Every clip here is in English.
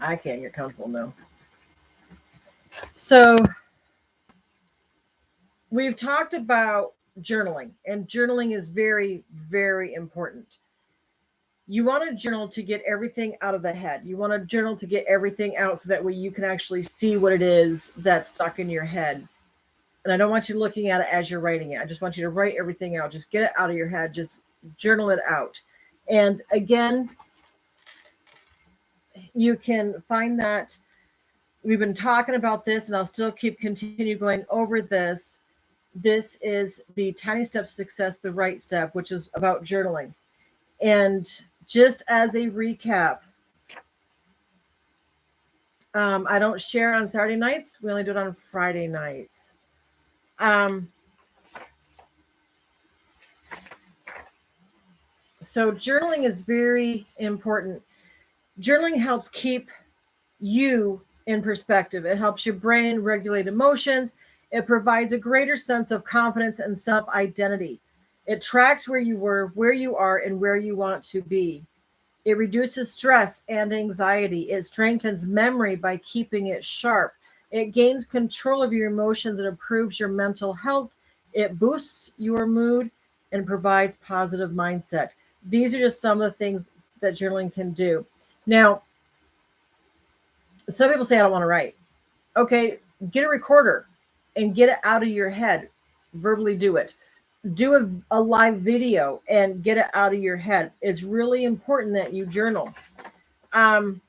I can't get comfortable now. So we've talked about journaling, and journaling is very, very important. You want to journal to get everything out of the head. You want to journal to get everything out so that way you can actually see what it is that's stuck in your head. And I don't want you looking at it as you're writing it. I just want you to write everything out. Just get it out of your head. Just journal it out. And again, you can find that we've been talking about this, and I'll still continue going over this. This is the tiny steps to success, the right step, which is about journaling. And just as a recap, I don't share on Saturday nights. We only do it on Friday nights. Um, so journaling is very important. Journaling helps keep you in perspective. It helps your brain regulate emotions. It provides a greater sense of confidence and self identity. It tracks where you were, where you are, and where you want to be. It reduces stress and anxiety. It strengthens memory by keeping it sharp. It gains control of your emotions and improves your mental health. It boosts your mood and provides positive mindset. These are just some of the things that journaling can do. Now, some people say, I don't want to write. Okay, get a recorder and get it out of your head. Verbally do it. Do a live video and get it out of your head. It's really important that you journal. Um,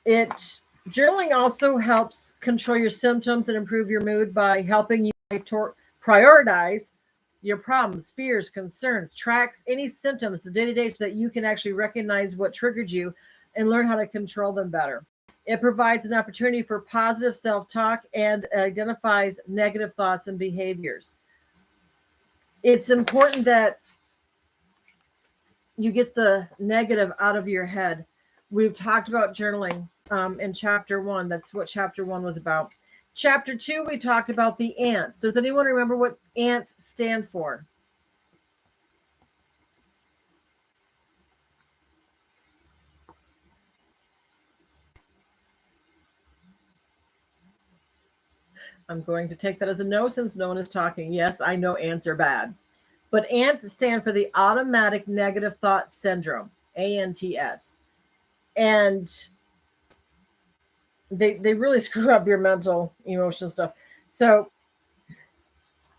it Journaling also helps control your symptoms and improve your mood by helping you prioritize your problems, fears, concerns, tracks any symptoms day to day so that you can actually recognize what triggered you and learn how to control them better. It provides an opportunity for positive self talk and identifies negative thoughts and behaviors. It's important that you get the negative out of your head. We've talked about journaling in chapter one. That's what chapter one was about. Chapter two, we talked about the ants. Does anyone remember what ants stand for? I'm going to take that as a no since no one is talking. Yes, I know ants are bad. But ants stand for the automatic negative thought syndrome, ANTS. And they really screw up your mental, emotional stuff. So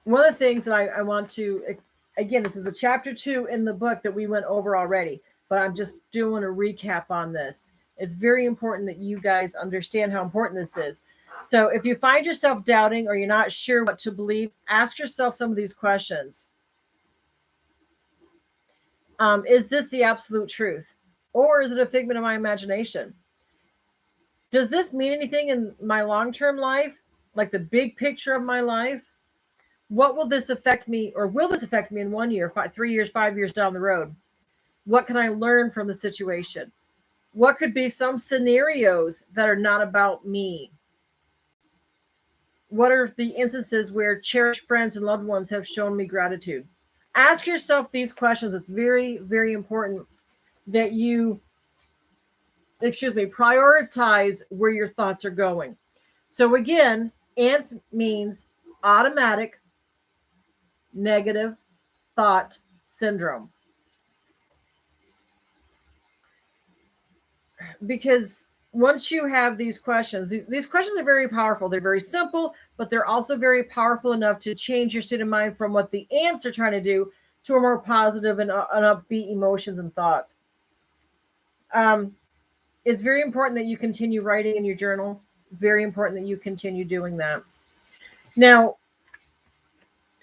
one of the things that I want to, again, this is the chapter two in the book that we went over already, but I'm just doing a recap on this. It's very important that you guys understand how important this is. So if you find yourself doubting or you're not sure what to believe, ask yourself some of these questions. Is this the absolute truth? Or is it a figment of my imagination? Does this mean anything in my long-term life? Like the big picture of my life? What will this affect me, or will this affect me in 1 year, 3 years, 5 years down the road? What can I learn from the situation? What could be some scenarios that are not about me? What are the instances where cherished friends and loved ones have shown me gratitude? Ask yourself these questions. It's very, very important that you, prioritize where your thoughts are going. So again, ANTS means automatic negative thought syndrome. Because once you have these questions, these questions are very powerful. They're very simple, but they're also very powerful enough to change your state of mind from what the ants are trying to do to a more positive and an upbeat emotions and thoughts. Um, it's very important that you continue writing in your journal. Very important that you continue doing that. Now,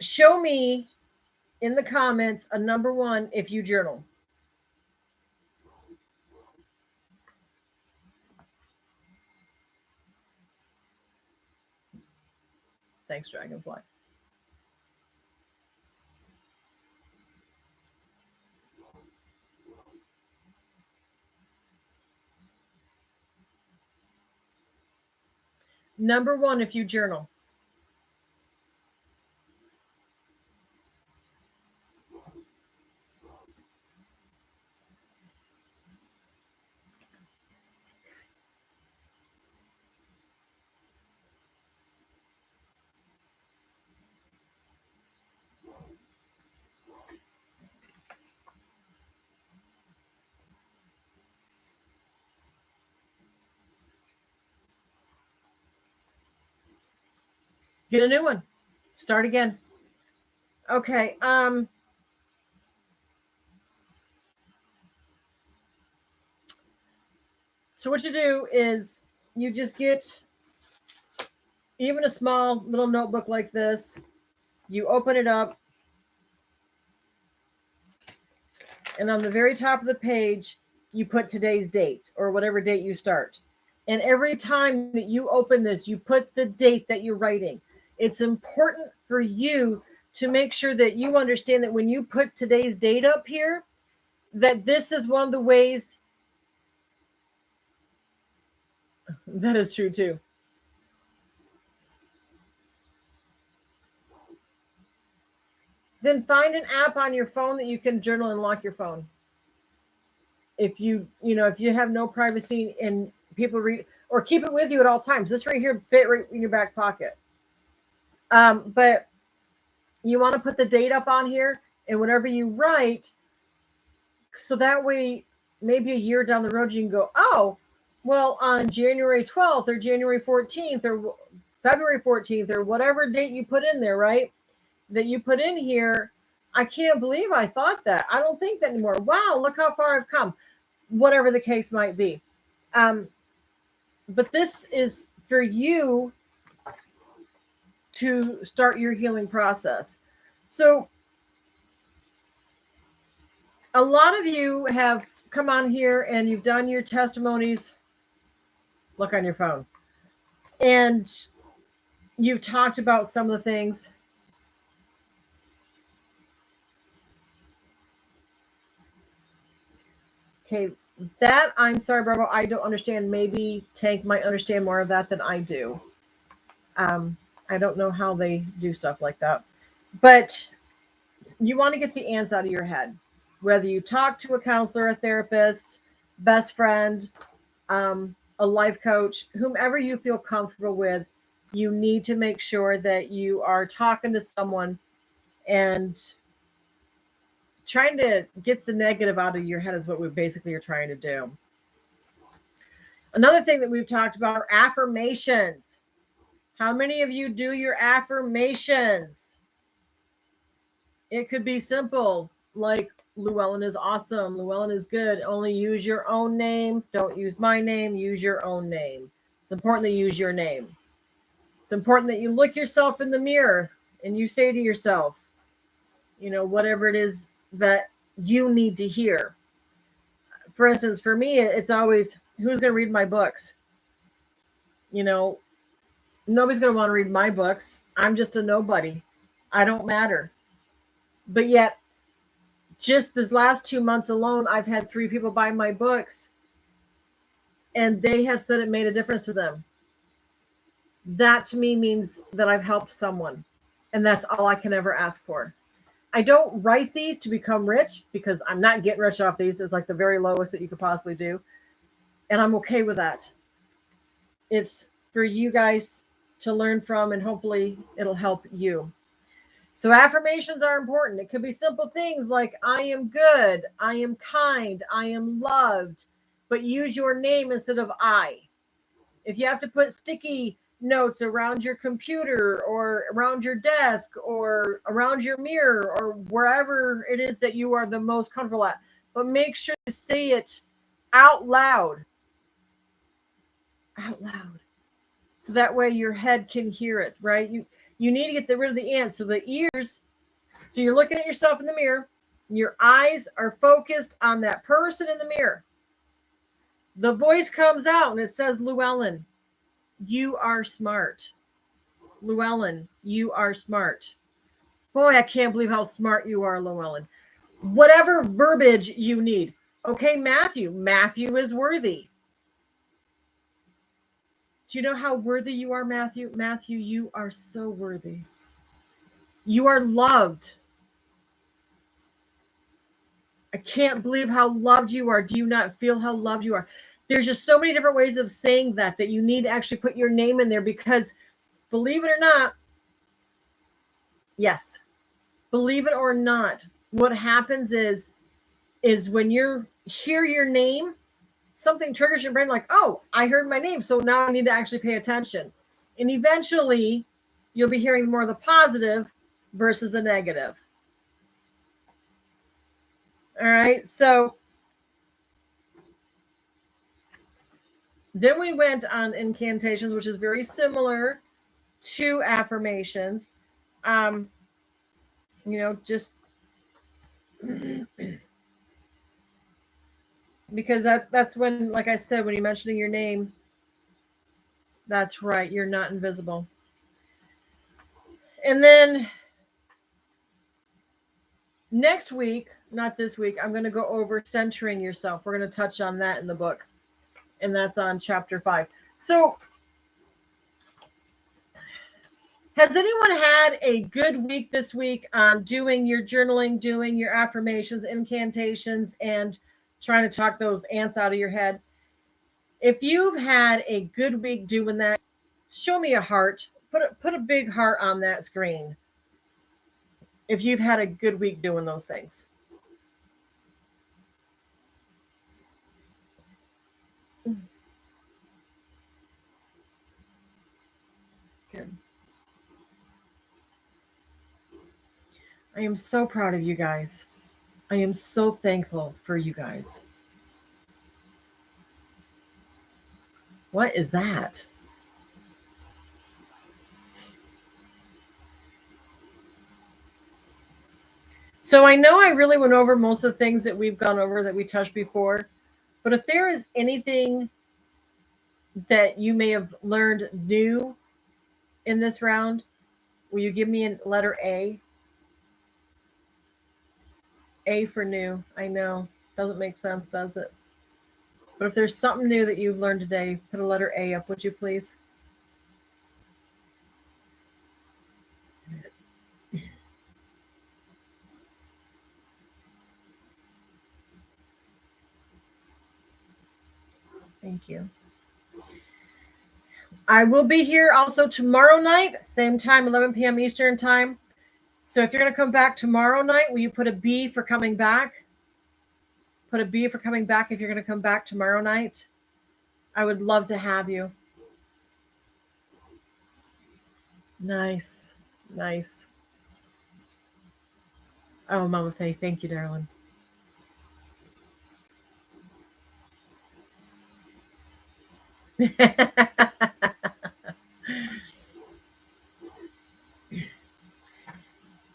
show me in the comments a number one if you journal. Thanks, Dragonfly. Number one if you journal. Get a new one. Start again. Okay. So what you do is you just get even a small little notebook like this. You open it up, and on the very top of the page, you put today's date or whatever date you start. And every time that you open this, you put the date that you're writing. It's important for you to make sure that you understand that when you put today's date up here, that this is one of the ways that is true too. Then find an app on your phone that you can journal and lock your phone. If if you have no privacy and people read, or keep it with you at all times. This right here fit right in your back pocket. But you want to put the date up on here, and whatever you write, so that way maybe a year down the road you can go, oh, well, on January 12th or January 14th or February 14th or whatever date you put in there, right? That you put in here, I can't believe I thought that. I don't think that anymore. Wow, look how far I've come. Whatever the case might be. But this is for you to start your healing process. So a lot of you have come on here and you've done your testimonies. Look on your phone. And you've talked about some of the things. Okay, that I'm sorry, Bravo, I don't understand. Maybe Tank might understand more of that than I do. I don't know how they do stuff like that. But you want to get the ants out of your head. Whether you talk to a counselor, a therapist, best friend, a life coach, whomever you feel comfortable with, you need to make sure that you are talking to someone and trying to get the negative out of your head is what we basically are trying to do. Another thing that we've talked about are affirmations. How many of you do your affirmations? It could be simple, like Llewellyn is awesome. Llewellyn is good. Only use your own name. Don't use my name. Use your own name. It's important to use your name. It's important that you look yourself in the mirror and you say to yourself, whatever it is that you need to hear. For instance, for me, it's always, who's going to read my books? Nobody's going to want to read my books. I'm just a nobody. I don't matter. But yet, just this last 2 months alone, I've had 3 people buy my books, and they have said it made a difference to them. That to me means that I've helped someone, and that's all I can ever ask for. I don't write these to become rich because I'm not getting rich off these. It's like the very lowest that you could possibly do, and I'm okay with that. It's for you guys to learn from, and hopefully it'll help you. So affirmations are important. It could be simple things like, I am good, I am kind, I am loved, but use your name instead of I. If you have to put sticky notes around your computer or around your desk or around your mirror or wherever it is that you are the most comfortable at, but make sure to say it out loud. Out loud. So that way your head can hear it, right? You need to get rid of the ants. So the ears, so you're looking at yourself in the mirror. Your eyes are focused on that person in the mirror. The voice comes out and it says, Llewellyn, you are smart. Llewellyn, you are smart. Boy, I can't believe how smart you are, Llewellyn. Whatever verbiage you need. Okay, Matthew is worthy. Do you know how worthy you are, Matthew? Matthew, you are so worthy. You are loved. I can't believe how loved you are. Do you not feel how loved you are? There's just so many different ways of saying that you need to actually put your name in there, because believe it or not, yes, believe it or not, what happens is when you hear your name, something triggers your brain like, oh, I heard my name, so now I need to actually pay attention. And eventually you'll be hearing more of the positive versus the negative. All right. So then we went on incantations, which is very similar to affirmations. Just because that's when, like I said, when you're mentioning your name, that's right, you're not invisible. And then next week, not this week, I'm going to go over centering yourself. We're going to touch on that in the book, and that's on chapter 5. So has anyone had a good week this week on doing your journaling, doing your affirmations, incantations, and trying to talk those ants out of your head? If you've had a good week doing that, show me a heart. Put a big heart on that screen if you've had a good week doing those things. Good. I am so proud of you guys. I am so thankful for you guys. What is that? So I know I really went over most of the things that we've gone over that we touched before, but if there is anything that you may have learned new in this round, will you give me a letter A? A for new. I know. Doesn't make sense, does it? But if there's something new that you've learned today, put a letter A up, would you please? Thank you. I will be here also tomorrow night, same time, 11 p.m. Eastern time. So if you're going to come back tomorrow night, will you put a B for coming back? Put a B for coming back if you're going to come back tomorrow night. I would love to have you. Nice. Nice. Oh, Mama Faye, thank you, darling.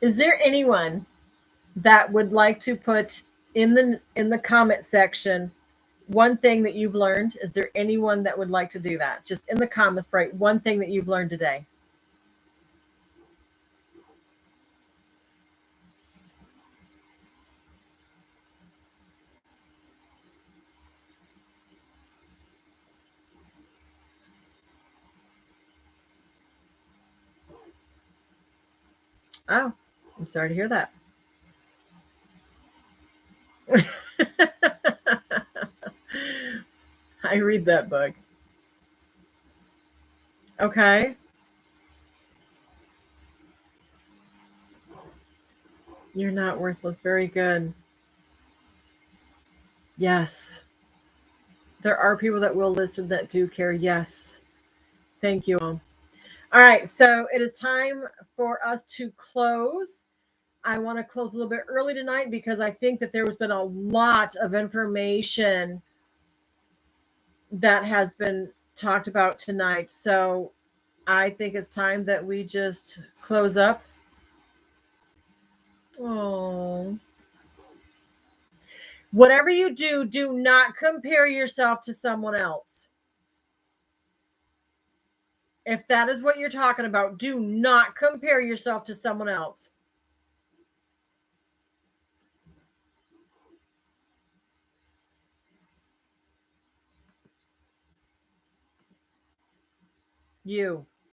Is there anyone that would like to put in the comment section one thing that you've learned? Is there anyone that would like to do that? Just in the comments, write one thing that you've learned today. Oh, I'm sorry to hear that. I read that book. Okay. You're not worthless. Very good. Yes. There are people that will listen that do care. Yes. Thank you all. All right. So it is time for us to close. I want to close a little bit early tonight because I think that there has been a lot of information that has been talked about tonight. So I think it's time that we just close up. Oh. Whatever you do, do not compare yourself to someone else. If that is what you're talking about, do not compare yourself to someone else. You.